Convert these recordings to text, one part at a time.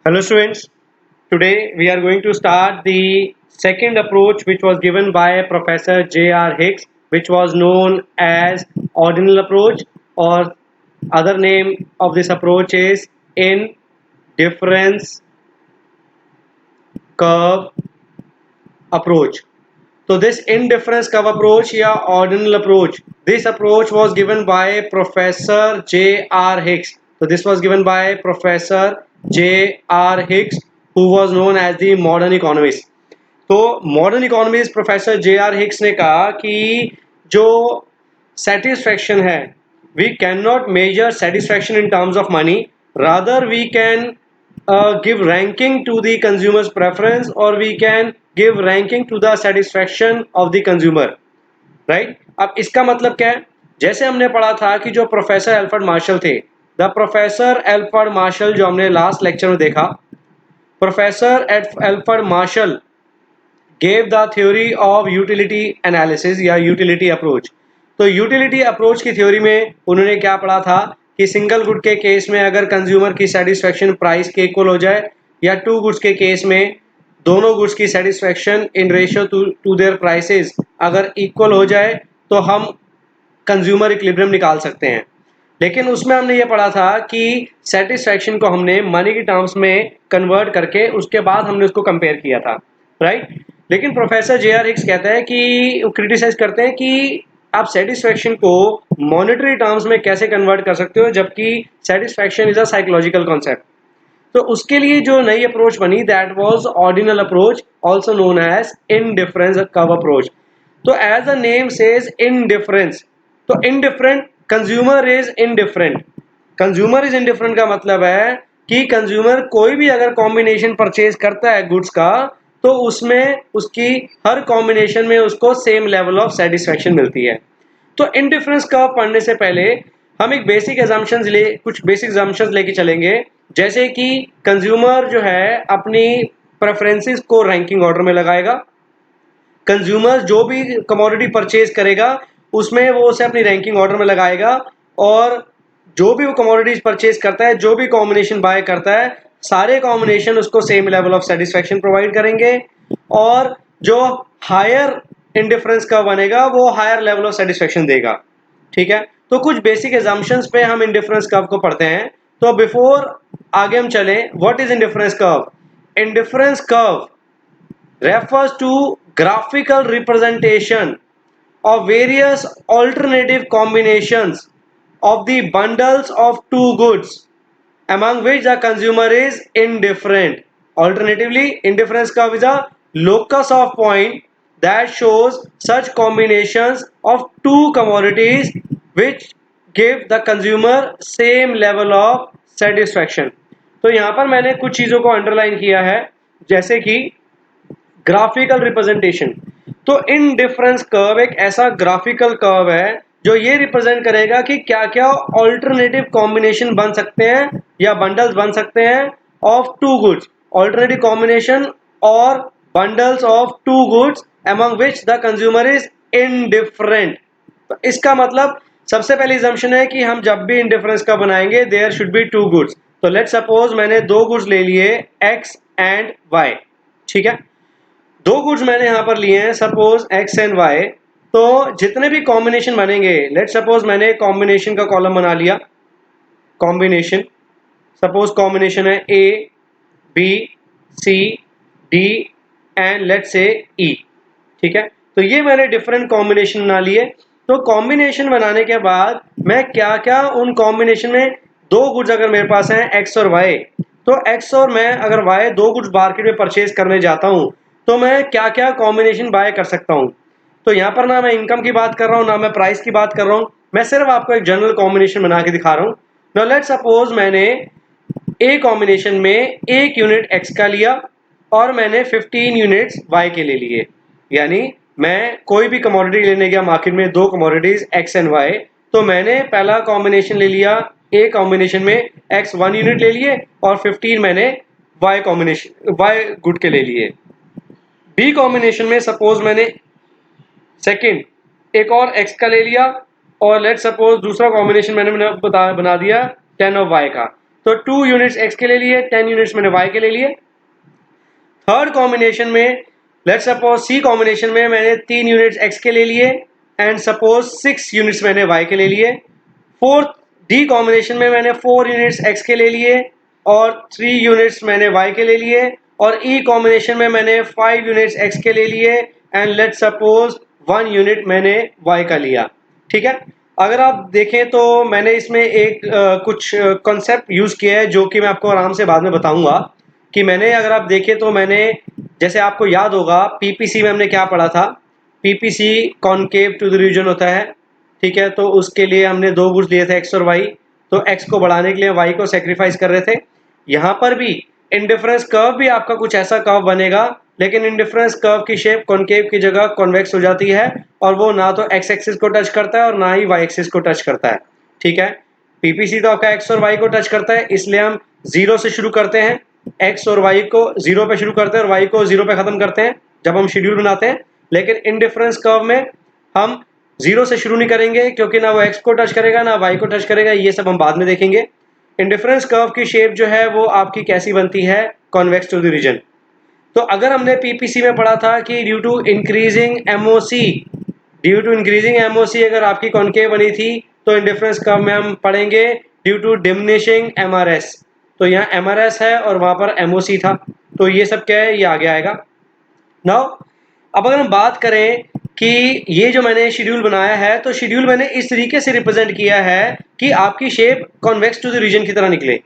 Hello students, today we are going to start the second approach which was given by Professor J.R. Hicks, which was known as ordinal approach, or other name of this approach is indifference curve approach. So this indifference curve approach या ordinal approach, this approach was given by Professor J.R. Hicks. So this was given by Professor J.R. Hicks, who was known as the modern economist. तो modern economist professor J R. Hicks ने कहा कि जो satisfaction है, we can not measure satisfaction in terms of money, rather we can give ranking to the consumer's preference, or we can give ranking to the satisfaction of the consumer, right? अब इसका मतलब क्या है? जैसे हमने पढ़ा था कि जो प्रोफेसर एल्फ्रेड मार्शल थे, द प्रोफेसर एल्फ्रेड मार्शल, जो हमने लास्ट लेक्चर में देखा, professor Alfred Marshall gave the theory of utility analysis या utility approach. तो यूटिलिटी अप्रोच की थ्योरी में उन्होंने क्या पढ़ा था कि सिंगल गुड के केस में अगर कंज्यूमर की सेटिस्फेक्शन प्राइस के इक्वल हो जाए, या टू गुड्स के केस में दोनों गुड्स की satisfaction in ratio to their prices अगर इक्वल हो जाए, तो हम कंज्यूमर इक्विलिब्रियम निकाल सकते हैं. लेकिन उसमें हमने ये पढ़ा था कि सेटिस्फेक्शन को हमने मनी की टर्म्स में कन्वर्ट करके उसके बाद हमने उसको कंपेयर किया था, राइट? लेकिन प्रोफेसर जे.आर. हिक्स कहता है कि वो क्रिटिसाइज करते हैं कि आप सेटिस्फेक्शन को मॉनेटरी टर्म्स में कैसे कन्वर्ट कर सकते हो, जबकि satisfaction is a psychological concept. तो उसके लिए जो नई अप्रोच बनी, that was ordinal approach, also known as indifference curve approach. तो as a name says indifference, तो indifferent, consumer is indifferent. Consumer is indifferent का मतलब है कि कंज्यूमर कोई भी अगर कॉम्बिनेशन परचेज करता है गुड्स का, तो उसमें उसकी हर कॉम्बिनेशन में उसको सेम लेवल ऑफ सेटिस्फेक्शन मिलती है. तो इनडिफरेंस कर्व पढ़ने से पहले हम एक बेसिक एजम्पशंस कुछ बेसिक एजम्पशंस लेके चलेंगे. जैसे कि कंज्यूमर जो है अपनी प्रेफरेंसेस को रैंकिंग ऑर्डर में लगाएगा. कंज्यूमर जो भी कमोडिटी परचेज करेगा उसमें वो उसे अपनी रैंकिंग ऑर्डर में लगाएगा, और जो भी वो कमोडिटीज परचेज करता है, जो भी कॉम्बिनेशन बाय करता है, सारे कॉम्बिनेशन उसको same level of satisfaction provide करेंगे, और जो हायर इंडिफरेंस का बनेगा वो हायर लेवल ऑफ सेटिस्फेक्शन देगा. ठीक है, तो कुछ बेसिक एजम्पशंस पे हम इंडिफरेंस कर्व को पढ़ते हैं. तो बिफोर आगे हम चलें, what is indifference curve? Indifference curve refers to graphical representation of various alternative combinations of the bundles of two goods among which the consumer is indifferent. Alternatively, indifference curve is a locus of point that shows such combinations of two commodities which give the consumer same level of satisfaction. तो यहाँ पर मैंने कुछ चीज़ों को underline किया है, जैसे कि ग्राफिकल रिप्रेजेंटेशन. तो इनडिफरेंस कर्व एक ऐसा ग्राफिकल कर्व है जो ये रिप्रेजेंट करेगा कि क्या क्या ऑल्टरनेटिव कॉम्बिनेशन बन सकते हैं या बंडल्स बन सकते हैं of two goods, alternative combination और bundles of two goods among which the consumer is indifferent. तो इसका मतलब सबसे पहली assumption है कि हम जब भी इंडिफरेंस का बनाएंगे there should be two goods. तो लेट सपोज मैंने दो गुड्स ले लिए x एंड y. ठीक है, दो गुड्स मैंने यहां पर लिए हैं, सपोज x एंड y. तो जितने भी कॉम्बिनेशन बनेंगे, लेट सपोज मैंने कॉम्बिनेशन का कॉलम बना लिया. कॉम्बिनेशन, सपोज कॉम्बिनेशन है a b c d and let से e. ठीक है, तो ये मैंने डिफरेंट कॉम्बिनेशन बना लिए. तो कॉम्बिनेशन बनाने के बाद मैं क्या क्या उन कॉम्बिनेशन में, दो गुड्स अगर मेरे पास हैं x और y, तो x और मैं अगर y दो गुड्स मार्केट में परचेज करने जाता हूं, तो मैं क्या क्या कॉम्बिनेशन बाय कर सकता हूं. तो यहाँ पर ना मैं इनकम की बात कर रहा हूँ, ना मैं प्राइस की बात कर रहा हूँ, मैं सिर्फ आपको एक जनरल कॉम्बिनेशन बना के दिखा रहा हूँ. नाउ लेट सपोज मैंने ए कॉम्बिनेशन में एक यूनिट x का लिया और मैंने 15 यूनिट्स y के ले लिए. यानी मैं कोई भी कमोडिटी लेने गया मार्केट में, दो कमोडिटीज x एंड y, तो मैंने पहला कॉम्बिनेशन ले लिया, ए कॉम्बिनेशन में x 1 यूनिट ले लिए और 15 मैंने y कॉम्बिनेशन y गुड के ले लिए. बी कॉम्बिनेशन में सपोज मैंने सेकंड एक और x का ले लिया, और लेट सपोज दूसरा कॉम्बिनेशन मैंने बना दिया 10 ऑफ y का. तो 2 यूनिट्स x के ले लिए, 10 यूनिट्स मैंने y के ले लिए। थर्ड कॉम्बिनेशन में लेट्स सपोज सी कॉम्बिनेशन में मैंने 3 यूनिट्स x के ले लिए एंड सपोज 6 यूनिट्स मैंने y के ले लिए। फोर्थ डी कॉम्बिनेशन में मैंने 4 यूनिट्स x के ले लिए और 3 यूनिट्स मैंने y के ले लिए। और ई कॉम्बिनेशन में मैंने 5 यूनिट्स x के ले लिए एंड लेट्स सपोज 1 यूनिट मैंने y का लिया। ठीक है, अगर आप देखें तो मैंने इसमें एक कुछ कॉन्सेप्ट यूज किया है जो कि मैं आपको आराम से बाद में बताऊंगा कि मैंने, अगर आप देखें तो मैंने, जैसे आपको याद होगा पीपीसी में हमने क्या पढ़ा था, PPC concave to the region होता है। ठीक है, तो उसके लिए हमने दो भुज लिए थे एक्स और वाई, तो एक्स को बढ़ाने के लिए वाई को सेक्रीफाइस कर रहे थे। यहाँ पर भी इंडिफरेंस कर्व भी आपका कुछ ऐसा कर्व बनेगा, लेकिन इंडिफरेंस कर्व की शेप कॉनकेव की जगह कॉन्वेक्स हो जाती है और वो ना तो एक्स एक्सिस को टच करता है और ना ही वाई एक्सिस को टच करता है। ठीक है, पीपीसी तो आपका एक्स और वाई को टच करता है, इसलिए हम जीरो से शुरू करते हैं, एक्स और वाई को जीरो पे शुरू करते हैं और वाई को जीरो पे खत्म करते हैं जब हम शेड्यूल बनाते हैं। लेकिन इंडिफरेंस कर्व में हम जीरो से शुरू नहीं करेंगे क्योंकि ना वो एक्स को टच करेगा ना वाई को टच करेगा, ये सब हम बाद में देखेंगे। इंडिफरेंस कर्व की शेप जो है वो आपकी कैसी बनती है, कॉन्वेक्स टू द रीजन। तो अगर हमने पीपीसी में पढ़ा था कि ड्यू टू इंक्रीजिंग एमओसी अगर आपकी कॉनकेव बनी थी, तो इंडिफरेंस कर्व में हम पढ़ेंगे ड्यू टू डिमिनिशिंग एमआरएस। तो यहाँ एमआरएस है और वहां पर एमओसी था, तो ये सब क्या है, ये आगे आएगा। नाउ अब अगर हम बात करें कि ये जो मैंने शेड्यूल बनाया है, तो शेड्यूल मैंने इस तरीके से रिप्रेजेंट किया है कि आपकी shape convex to the region की तरह निकले।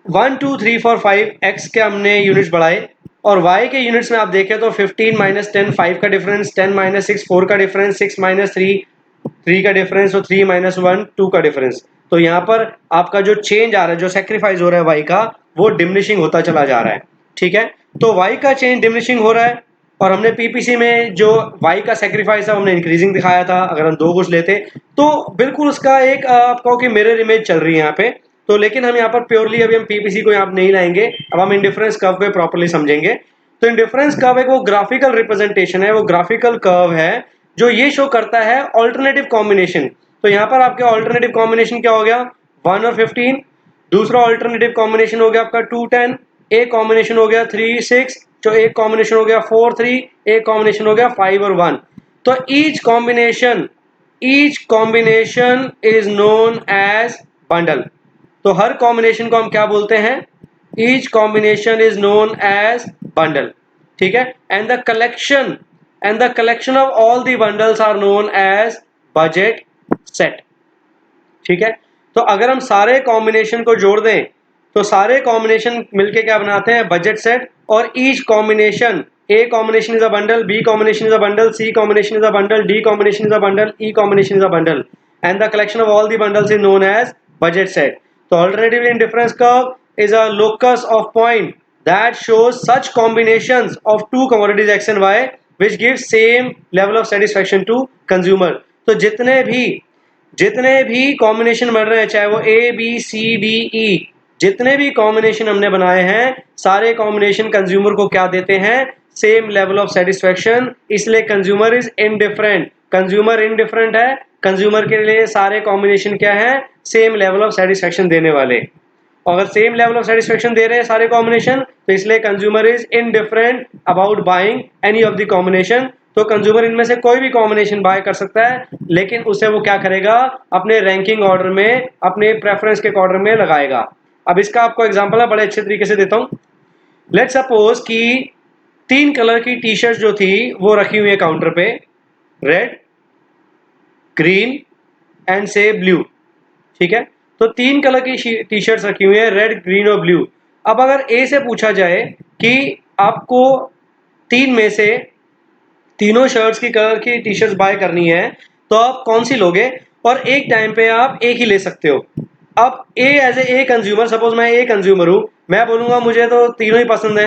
1 2 3 4 5 एक्स के हमने यूनिट्स बढ़ाए और y के यूनिट्स में आप देखें तो 15 माइनस 10 5 का डिफरेंस, 10 माइनस 6 4 का डिफरेंस, 6 माइनस 3 3 का डिफरेंस और 3 माइनस 1 2 का डिफरेंस। तो यहाँ पर आपका जो चेंज आ रहा है, जो सेक्रीफाइस हो रहा है y का, वो डिमिनिशिंग होता चला जा रहा है। ठीक है, तो y का चेंज डिमिनिशिंग हो रहा है और हमने पीपीसी में जो y का सेक्रीफाइस है हमने इंक्रीजिंग दिखाया था। अगर हम दो कुछ लेते तो बिल्कुल उसका एक आप कहो कि मिरर इमेज चल रही है यहाँ पे। तो लेकिन हम यहाँ पर प्योरली अभी हम पीपीसी को यहाँ नहीं लाएंगे, अब हम इंडिफरेंस कर्व को प्रॉपर्ली समझेंगे। तो इंडिफरेंस कर्व एक वो ग्राफिकल रिप्रेजेंटेशन है, वो ग्राफिकल कर्व है जो ये शो करता है ऑल्टरनेटिव कॉम्बिनेशन। तो यहाँ पर आपके ऑल्टरनेटिव कॉम्बिनेशन क्या हो गया, 1 और 15। दूसरा ऑल्टरनेटिव कॉम्बिनेशन हो गया आपका 2 10, एक कॉम्बिनेशन हो गया 3 6, जो एक कॉम्बिनेशन हो गया 4 3, एक कॉम्बिनेशन हो गया 5 और 1। तो each combination is known as bundle. तो हर कॉम्बिनेशन को हम क्या बोलते हैं, each combination is known as bundle. ठीक है, and the collection of all the bundles are known as budget set. ठीक है, तो अगर हम सारे कॉम्बिनेशन को जोड़ दें तो सारे कॉम्बिनेशन मिलके क्या बनाते हैं, बजट सेट। और each combination, A combination is a bundle, B combination is a bundle, C combination is a bundle, D combination is a bundle, E combination is a bundle, and the collection of all the bundles is known as budget set. So alternatively indifference curve is a locus of point that shows such combinations of two commodities x and y which gives same level of satisfaction to consumer। तो जितने भी combination बन रहे हैं, चाहे वो ए B C D ई, जितने भी कॉम्बिनेशन हमने बनाए हैं, सारे कॉम्बिनेशन कंज्यूमर को क्या देते हैं, सेम लेवल ऑफ सेटिस्फेक्शन। इसलिए consumer is indifferent, consumer indifferent है, कंज्यूमर के लिए सारे कॉम्बिनेशन क्या है, सेम लेवल ऑफ सेटिस्फेक्शन देने वाले। अगर सेम लेवल ऑफ सेटिस्फेक्शन दे रहे हैं सारे कॉम्बिनेशन, तो इसलिए consumer is indifferent about buying any of the combination. तो कंज्यूमर इनमें से कोई भी कॉम्बिनेशन बाय कर सकता है, लेकिन उसे वो क्या करेगा, अपने रैंकिंग ऑर्डर में, अपने प्रेफरेंस के ऑर्डर में लगाएगा। अब इसका आपको एग्जांपल है बड़े अच्छे तरीके से देता हूं। लेट सपोज कि 3 कलर की टी शर्ट जो थी वो रखी हुई है काउंटर पे, रेड ग्रीन एंड से ब्लू। ठीक है, तो 3 कलर की टी शर्ट्स रखी हुई है, रेड ग्रीन और ब्लू। अब अगर ए से पूछा जाए कि आपको 3 में से तीनों शर्ट्स की कलर की टी शर्ट्स बाय करनी है, तो आप कौन सी लोगे, और एक टाइम पे आप एक ही ले सकते हो। अब एज ए कंज्यूमर, सपोज मैं ए कंज्यूमर हूं, मैं बोलूंगा मुझे तो तीनों ही पसंद है,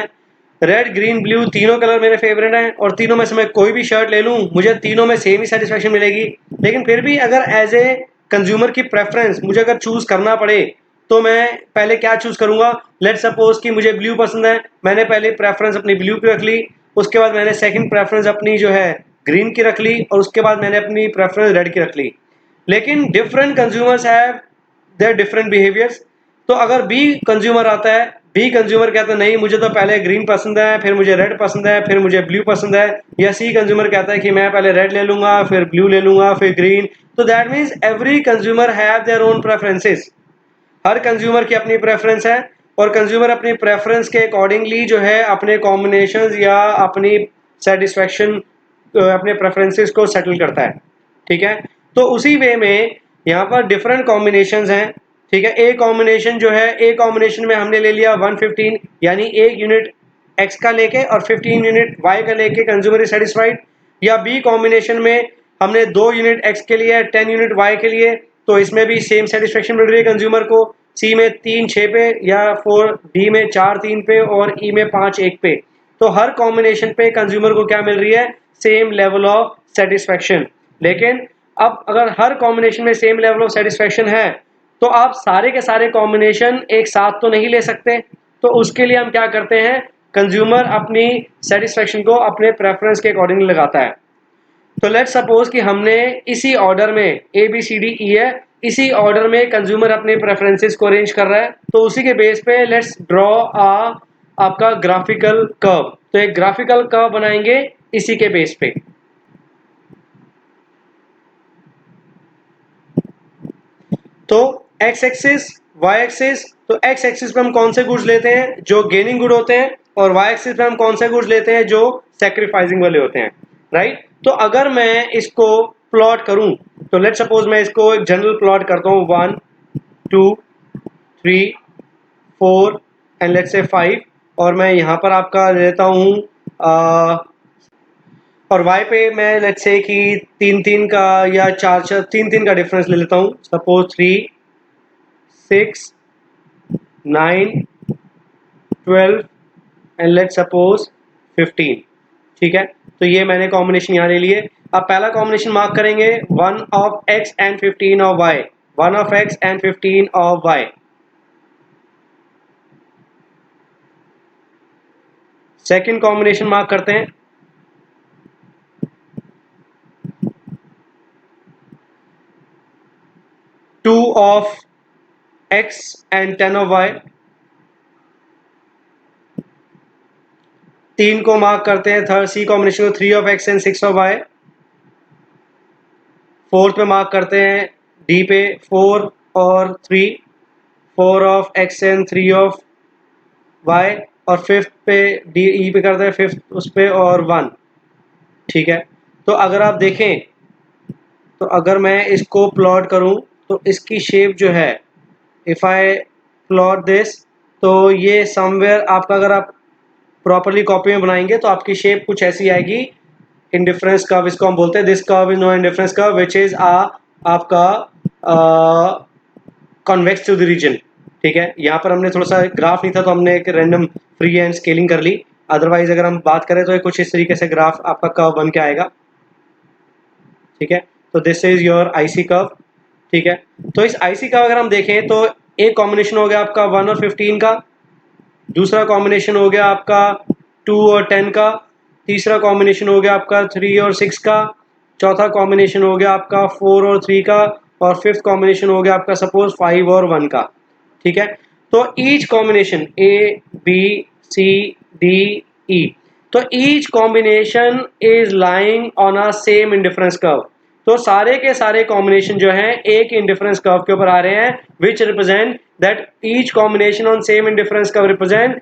रेड ग्रीन ब्लू तीनों कलर मेरे फेवरेट हैं और तीनों में से मैं कोई भी शर्ट ले लूं मुझे तीनों में सेम ही सेटिस्फेक्शन मिलेगी। लेकिन फिर भी अगर एज ए कंज्यूमर की प्रेफरेंस मुझे अगर चूज करना पड़े, तो मैं पहले क्या चूज करूंगा, लेट सपोज कि मुझे ब्लू पसंद है, मैंने पहले प्रेफरेंस अपनी ब्लू की रख ली, उसके बाद मैंने सेकंड प्रेफरेंस अपनी जो है ग्रीन की रख ली और उसके बाद मैंने अपनी प्रेफरेंस रेड की रख ली। लेकिन different consumers have their different behaviours. तो अगर बी कंज्यूमर आता है, बी कंज्यूमर कहता है नहीं मुझे तो पहले ग्रीन पसंद है, फिर मुझे रेड पसंद है, फिर मुझे ब्लू पसंद है, या सी कंज्यूमर कहता है कि मैं पहले रेड ले लूंगा, फिर ब्लू ले लूंगा, फिर ग्रीन। तो that means every consumer have their own preferences. Her consumer की अपनी प्रेफरेंस है, और कंज्यूमर अपनी प्रेफरेंस के अकॉर्डिंगली जो है अपने कॉम्बिनेशंस या अपनी सेटिस्फैक्शन, अपने प्रेफरेंसेस को सेटल करता है। ठीक है, तो उसी वे में यहाँ पर डिफरेंट कॉम्बिनेशंस हैं। ठीक है, ए कॉम्बिनेशन जो है, ए कॉम्बिनेशन में हमने ले लिया 115, यानी एक यूनिट एक्स का लेके और 15 यूनिट वाई का लेके कंज्यूमर इज सेटिस्फाइड। या बी कॉम्बिनेशन में हमने 2 यूनिट एक्स के लिए 10 यूनिट वाई के लिए, तो इसमें भी सेम सेटिस्फेक्शन मिल रही है कंज्यूमर को। सी में 3 6 पे, या 4 डी में 4 3 पे, और ई में 5 1 पे। तो हर कॉम्बिनेशन पे कंज्यूमर को क्या मिल रही है, सेम लेवल ऑफ सेटिस्फेक्शन। लेकिन अब अगर हर कॉम्बिनेशन में सेम लेवल ऑफ सेटिस्फेक्शन है, तो आप सारे के सारे कॉम्बिनेशन एक साथ तो नहीं ले सकते। तो उसके लिए हम क्या करते हैं, कंज्यूमर अपनी सेटिस्फेक्शन को अपने प्रेफरेंस के अकॉर्डिंग लगाता है। तो लेट्स सपोज कि हमने इसी ऑर्डर में ए बी सी डी ई है, इसी ऑर्डर में कंज्यूमर अपने प्रेफरेंसेस को अरेंज कर रहा है। तो उसी के बेस पे लेट्स ड्रॉ आपका ग्राफिकल कर्व। तो एक ग्राफिकल कर्व बनाएंगे इसी के बेस पे। तो एक्स एक्सिस, वाई एक्सिस, तो एक्स एक्सिस पे हम कौन से गुड्स लेते हैं जो गेनिंग गुड होते हैं, और वाई एक्सिस पे हम कौन से गुड्स लेते हैं जो सेक्रीफाइसिंग वाले होते हैं, राइट। तो अगर मैं इसको प्लॉट करूं, तो लेट सपोज मैं इसको एक जनरल प्लॉट करता हूं, 1 2 3 4 एंड लेट्स से 5, और मैं यहां पर आपका लेता हूं और y पे मैं लेट्स से कि 3 3 का या 4 4 3 3 का डिफरेंस ले लेता हूं, सपोज 3 6 9 12 एंड लेट सपोज 15। ठीक है, तो ये मैंने कॉम्बिनेशन यहाँ ले लिए। अब पहला कॉम्बिनेशन मार्क करेंगे, 1 of x and 15 of y, 1 of x and 15 of y। Second combination mark करते हैं, 2 of x and 10 of y। 3 को मार्क करते हैं, थर्ड सी कॉम्बिनेशन को, 3 of x and 6 of y। Fourth पे मार्क करते हैं डी पे, 4 और 3, 4 of x and 3 of y। और फिफ्थ पे डी ई पे करते हैं, फिफ्थ उस पे और 1। ठीक है, तो अगर आप देखें, तो अगर मैं इसको प्लॉट करूं, तो इसकी शेप जो है, इफ आई प्लॉट दिस, तो ये समवेयर आपका, अगर आप प्रॉपरली कॉपी में बनाएंगे तो आपकी शेप कुछ ऐसी आएगी। इंडिफरेंस कर्व इसको हम बोलते हैं, this curve is no indifference curve which is आपका कॉन्वेक्स टू द रीजन। ठीक है, यहाँ पर हमने थोड़ा सा ग्राफ नहीं था तो हमने एक रैंडम फ्री एंड स्केलिंग कर ली। अदरवाइज अगर हम बात करें तो ये कुछ इस तरीके से ग्राफ आपका कर्व बन के आएगा। ठीक है, तो this is your IC curve. ठीक है, तो इस आईसी कर्व अगर हम देखें तो एक कॉम्बिनेशन हो गया आपका 1 और 15 का, दूसरा कॉम्बिनेशन हो गया आपका 2 और 10 का, तीसरा कॉम्बिनेशन हो गया आपका 3 और 6 का, चौथा कॉम्बिनेशन हो गया आपका 4 और 3 का, और फिफ्थ कॉम्बिनेशन हो गया आपका सपोज 5 और 1 का। ठीक है, तो each combination A B C D E, तो each combination is lying on a same indifference curve. तो सारे के सारे कॉम्बिनेशन जो हैं एक इंडिफरेंस कर्व के ऊपर आ रहे हैं, which represent that each combination on same indifference curve represent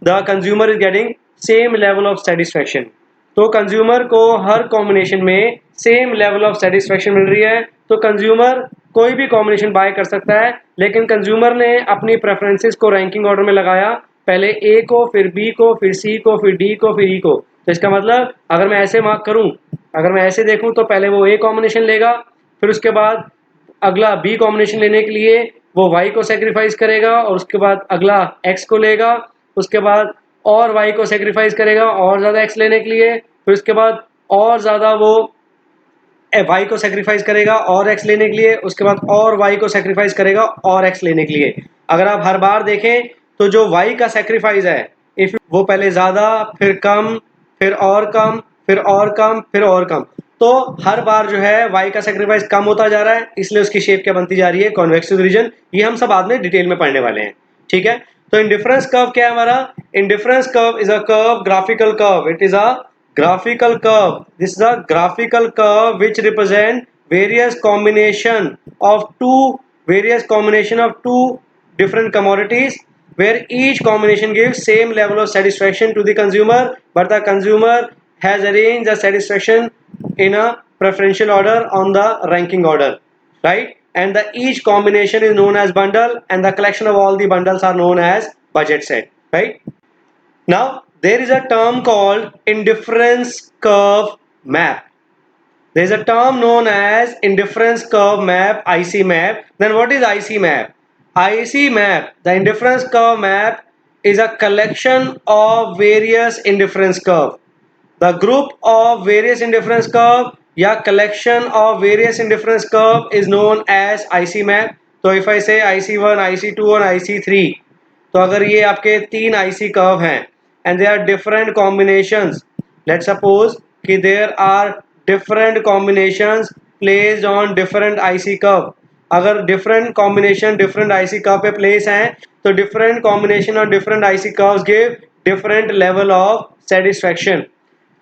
the consumer is getting same level of satisfaction. तो कंज्यूमर को हर कॉम्बिनेशन में सेम लेवल ऑफ सेटिस्फेक्शन मिल रही है। तो कंज्यूमर कोई भी कॉम्बिनेशन बाय कर सकता है, लेकिन कंज्यूमर ने अपनी प्रेफरेंसेस को रैंकिंग ऑर्डर में लगाया, पहले ए को, फिर बी को, फिर सी को, फिर डी को, फिर ई को। तो इसका मतलब अगर मैं ऐसे मार्क करूं, अगर मैं ऐसे देखूं, तो पहले वो ए कॉम्बिनेशन लेगा, फिर उसके बाद अगला बी कॉम्बिनेशन लेने के लिए वो वाई को सेक्रीफाइस करेगा, और उसके बाद अगला एक्स को लेगा, उसके बाद और वाई को सेक्रीफाइस करेगा और ज़्यादा एक्स लेने के लिए, फिर उसके बाद और ज़्यादा वो वाई को सेक्रीफाइस करेगा और एक्स लेने के लिए, उसके बाद और वाई को सेक्रीफाइस करेगा और एक्स लेने के लिए। अगर आप हर बार देखें तो जो वाई का सेक्रीफाइस है, इफ वो पहले ज़्यादा, फिर कम, फिर और कम, फिर और कम, फिर और कम। तो हर बार जो है y का सेक्रीफाइस कम होता जा रहा है, इसलिए उसकी शेप क्या बनती जा रही है, कॉन्वेक्स रीजन। ये हम सब बाद में डिटेल में पढ़ने वाले हैं, ठीक है। तो इंडिफरेंस कर्व क्या है हमारा, indifference curve is a curve, graphical curve, it is a graphical curve. This is a graphical curve which represent various combination of two different commodities, where each combination gives same level of satisfaction to the consumer, but the consumer has arranged the satisfaction in a preferential order on the ranking order, right? And the each combination is known as bundle, and the collection of all the bundles are known as budget set, right? Now, there is a term called indifference curve map. There is a term known as indifference curve map, IC map. Then what is IC map? IC map, the indifference curve map, is a collection of various indifference curve. The group of various indifference curve या collection of various indifference curve is known as IC map. तो if I say IC1, IC2 और IC3, तो अगर ये आपके तीन IC curve हैं and there are different combinations, let's suppose कि there are different combinations placed on different IC curve. अगर different combination different IC curve पे place हैं, तो different combination और different IC curves give different level of satisfaction.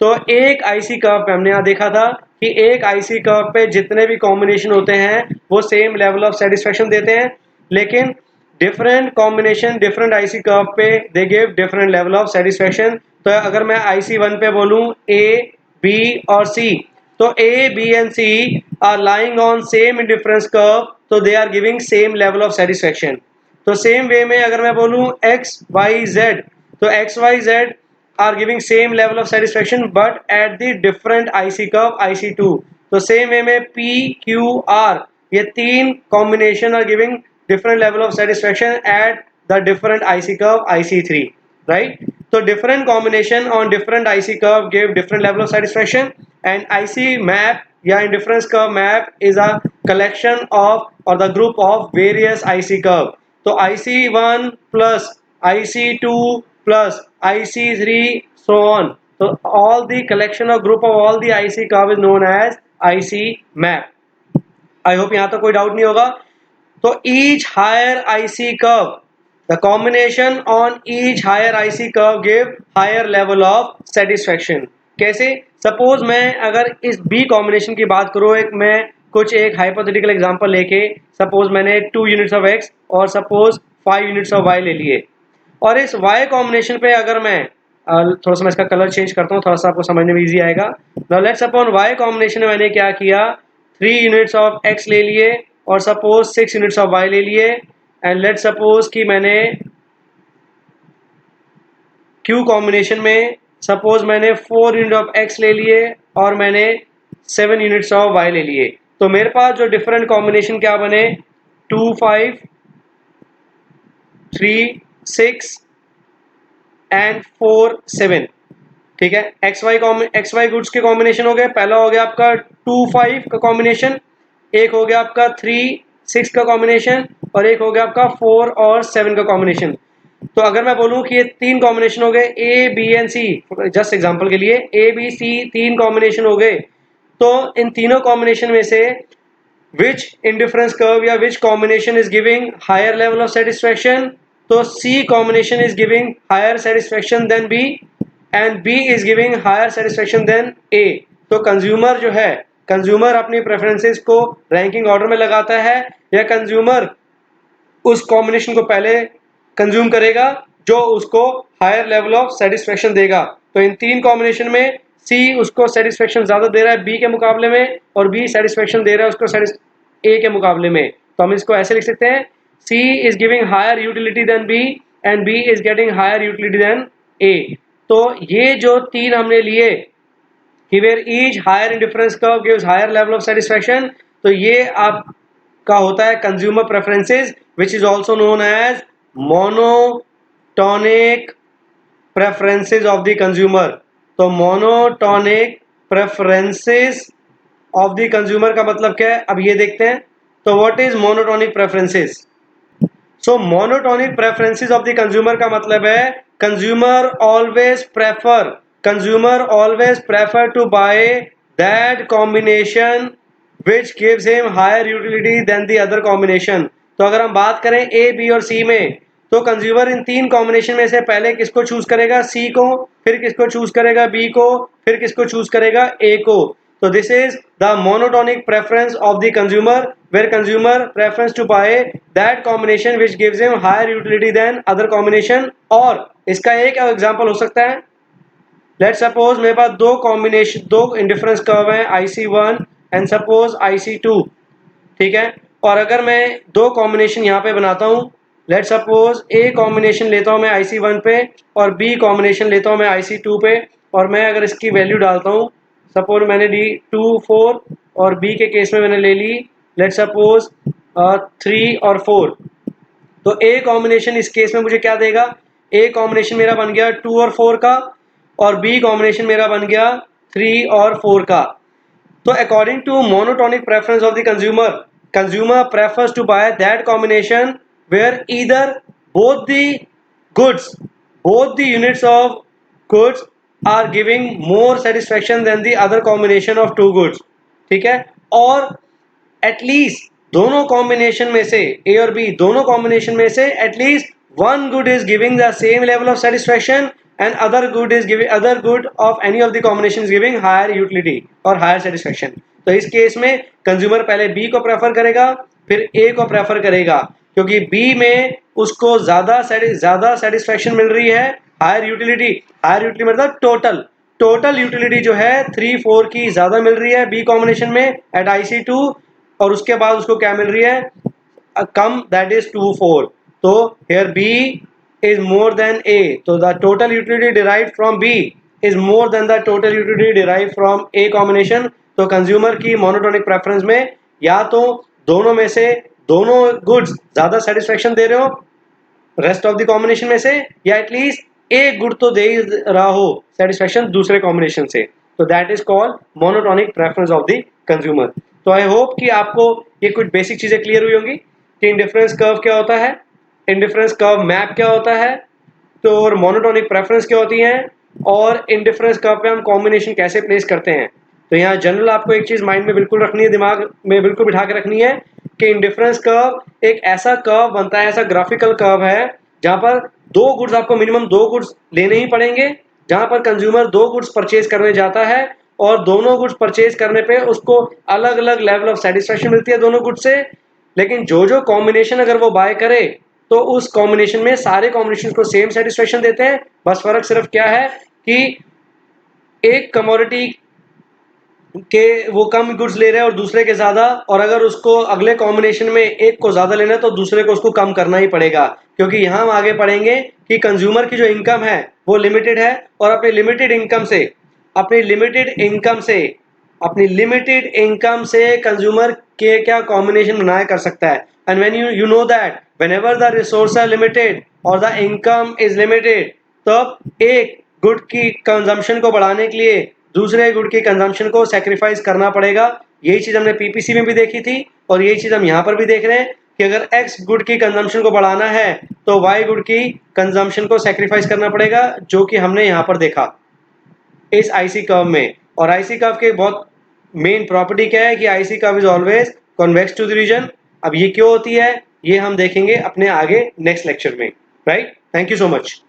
तो एक IC curve पे हमने यहाँ देखा था कि एक आईसी कर्व पे जितने भी कॉम्बिनेशन होते हैं वो सेम लेवल ऑफ सेटिस्फेक्शन देते हैं, लेकिन different combination different IC curve पे they give different level of satisfaction. तो अगर मैं आईसी 1 पे बोलूं ए बी और सी, तो A B and C are lying on same indifference curve, तो they are giving same level of satisfaction. तो सेम वे में अगर मैं बोलूं एक्स वाई जेड, तो X Y Z are giving same level of satisfaction but at the different IC curve IC2. तो same way में P, Q, R ये तीन combination are giving different level of satisfaction at the different IC curve IC3, right? तो different combination on different IC curve give different level of satisfaction, and IC map या indifference curve map is a collection of or the group of various IC curve. तो IC1 plus IC2 plus IC3 so on. So all the collection or group of all the IC curve is known as IC map. I hope यहाँ तो कोई doubt नहीं होगा. तो each higher IC curve, the combination on each higher IC curve give higher level of satisfaction. कैसे? Suppose मैं अगर इस B कॉम्बिनेशन की बात करूँ, कुछ एक हाइपोथेटिकल एग्जांपल लेके, सपोज मैंने 2 यूनिट्स ऑफ x और सपोज 5 यूनिट्स ऑफ y ले लिए, और इस y कॉम्बिनेशन पे अगर मैं थोड़ा सा मैं इसका कलर चेंज करता हूँ, थोड़ा सा आपको समझने में इजी आएगा. Now let's upon y combination में मैंने क्या किया, 3 यूनिट्स ऑफ x ले लिए और सपोज 6 यूनिट्स ऑफ y ले लिए, एंड लेट्स सपोज कि मैंने q कॉम्बिनेशन में सपोज मैंने 4 यूनिट ऑफ x ले लिए और मैंने 7 यूनिट्स ऑफ y ले लिए. तो मेरे पास जो डिफरेंट कॉम्बिनेशन क्या बने, 2 5 3 6 एंड 4 7. ठीक है, एक्स वाई गुड्स के कॉम्बिनेशन हो गए. पहला हो गया आपका 2 5 का कॉम्बिनेशन, एक हो गया आपका 3 6 का कॉम्बिनेशन, और एक हो गया आपका 4 और 7 का कॉम्बिनेशन. तो अगर मैं बोलूं कि ये तीन कॉम्बिनेशन हो गए A B and C, just example के लिए ए बी सी तीन कॉम्बिनेशन हो गए, तो इन तीनों कॉम्बिनेशन में से which indifference curve या which combination is giving higher level of satisfaction, तो C combination is giving higher satisfaction than B and B is giving higher satisfaction than A. तो कंज्यूमर जो है, कंज्यूमर अपनी प्रेफरेंसेस को ranking order में लगाता है, या कंज्यूमर उस कॉम्बिनेशन को पहले कंज्यूम करेगा जो उसको हायर लेवल ऑफ सेटिस्फेक्शन देगा. तो इन तीन कॉम्बिनेशन में सी उसको सेटिस्फेक्शन ज्यादा दे रहा है बी के मुकाबले में, और बी सेटिस्फेक्शन दे रहा है उसको ए के मुकाबले में. तो हम इसको ऐसे लिख सकते हैं, C is giving higher utility than B and B is getting higher utility than A. तो ये जो तीन हमने लिए कि where each higher indifference curve gives higher level of satisfaction, तो ये आपका होता है consumer preferences, which is also known as monotonic preferences of the consumer. तो monotonic preferences of the consumer का मतलब क्या है, अब ये देखते हैं. तो what is monotonic preferences? So monotonic preferences of the consumer का मतलब है consumer always prefer to buy that combination which gives him higher utility than the other combination. तो अगर हम बात करें A, B और C में, तो कंज्यूमर इन तीन कॉम्बिनेशन में से पहले किसको चूज करेगा? C को, फिर किसको चूज करेगा? B को, फिर किसको चूज करेगा? A को. So this is the monotonic preference of the consumer, where consumer preference to buy that combination which gives him higher utility than other combination. और इसका एक एग्जांपल हो सकता है, लेट सपोज मेरे पास दो इंडिफरेंस कर्व है IC1 एंड सपोज IC2, ठीक है. और अगर मैं दो कॉम्बिनेशन यहाँ पे बनाता हूँ, लेट सपोज ए कॉम्बिनेशन लेता हूँ मैं IC1 पे और बी कॉम्बिनेशन लेता हूँ मैं IC2 पे, और मैं अगर इसकी वैल्यू डालता हूँ, सपोज मैंने ली 2 4 और बी के केस में मैंने ले ली लेट सपोज 3 और 4. तो ए कॉम्बिनेशन इस केस में मुझे क्या देगा? ए कॉम्बिनेशन मेरा बन गया 2 और 4 का, और बी कॉम्बिनेशन मेरा बन गया 3 और 4 का. तो according to monotonic preference of the consumer prefers to buy that combination where either both the units of goods are giving more satisfaction than the other combination of two goods. ठीक है. और at least दोनों combination में से ए और B दोनों combination में से at least one good is giving the same level of satisfaction and other good of any of the combinations giving higher utility और higher satisfaction. तो इस केस में कंज्यूमर पहले बी को प्रेफर करेगा, फिर ए को प्रेफर करेगा, क्योंकि बी में उसको ज्यादा सेटिस्फेक्शन मिल रही है, हायर यूटिलिटी मतलब टोटल यूटिलिटी जो है 3 4 की ज्यादा मिल रही है बी कॉम्बिनेशन में एट IC2, और उसके बाद उसको क्या मिल रही है? कम, दैट इज 2 4. तो here B is more than A, so the total utility derived from B is more than the total utility derived from A combination. तो कंज्यूमर की मोनोटोनिक प्रेफरेंस में या तो दोनों में से दोनों गुड्स ज्यादा सेटिस्फेक्शन दे रहे हो रेस्ट ऑफ द कॉम्बिनेशन में से, या एटलीस्ट एक गुड तो दे रहा हो सेटिस्फेक्शन दूसरे कॉम्बिनेशन से. तो that is called monotonic preference of the consumer. तो आई होप कि आपको ये कुछ बेसिक चीजें क्लियर हुई होंगी कि इंडिफरेंस कर्व क्या होता है, इंडिफरेंस कर्व मैप क्या होता है, तो और मोनोटोनिक प्रेफरेंस क्या होती है, और इंडिफरेंस कर्व पे हम कॉम्बिनेशन कैसे प्लेस करते हैं. तो यहाँ जनरल आपको एक चीज माइंड में बिल्कुल रखनी है, दिमाग में बिल्कुल बिठा के रखनी है कि इंडिफरेंस कर्व एक ऐसा कर्व बनता है, ऐसा ग्राफिकल कर्व है जहां पर दो गुड्स, आपको मिनिमम दो गुड्स लेने ही पड़ेंगे, जहां पर कंज्यूमर दो गुड्स परचेज करने जाता है और दोनों गुड्स परचेज करने पे उसको अलग अलग लेवल ऑफ सेटिस्फेक्शन मिलती है दोनों गुड्स से. लेकिन जो कॉम्बिनेशन अगर वो बाय करे तो उस कॉम्बिनेशन में सारे कॉम्बिनेशन को सेम सेटिस्फेक्शन देते हैं. बस फर्क सिर्फ क्या है कि एक कमोडिटी के वो कम गुड्स ले रहे हैं और दूसरे के ज्यादा, और अगर उसको अगले कॉम्बिनेशन में एक को ज्यादा लेना है तो दूसरे को उसको कम करना ही पड़ेगा, क्योंकि यहाँ हम आगे पढ़ेंगे कि कंज्यूमर की जो इनकम है वो लिमिटेड है, और अपनी लिमिटेड इनकम से कंज्यूमर के क्या कॉम्बिनेशन बनाया कर सकता है. And when you know that whenever the resource are limited और द इनकम इज लिमिटेड, तब एक गुड की कंजम्पशन को बढ़ाने के लिए दूसरे गुड की कंजम्पशन को सेक्रीफाइस करना पड़ेगा. यही चीज हमने पीपीसी में भी देखी थी और यही चीज हम यहाँ पर भी देख रहे हैं कि अगर एक्स गुड की कंजम्पशन को बढ़ाना है तो वाई गुड की कंजम्पशन को सेक्रीफाइस करना पड़ेगा, जो कि हमने यहाँ पर देखा इस आईसी कर्व में. और आईसी कर्व के बहुत मेन प्रॉपर्टी क्या है कि IC curve is always convex to the region. अब ये क्यों होती है ये हम देखेंगे अपने आगे नेक्स्ट लेक्चर में. Right. Thank you so much.